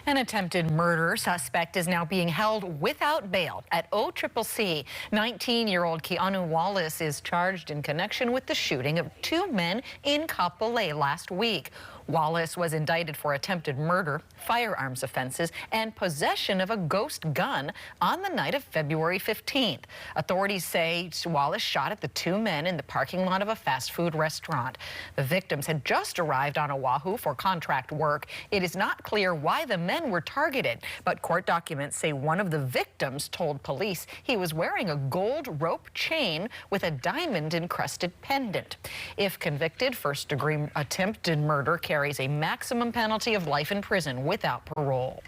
An attempted murder suspect is now being held without bail at OCCC. 19-year-old Keanu Wallace is charged in connection with the shooting of two men in Kapolei last week. Wallace was indicted for attempted murder, firearms offenses, and possession of a ghost gun on the night of February 15th. Authorities say Wallace shot at the two men in the parking lot of a fast food restaurant. The victims had just arrived on Oahu for contract work. It is not clear why the men were targeted, but court documents say one of the victims told police he was wearing a gold rope chain with a diamond-encrusted pendant. If convicted, first-degree attempted murder carries a maximum penalty of life in prison without parole.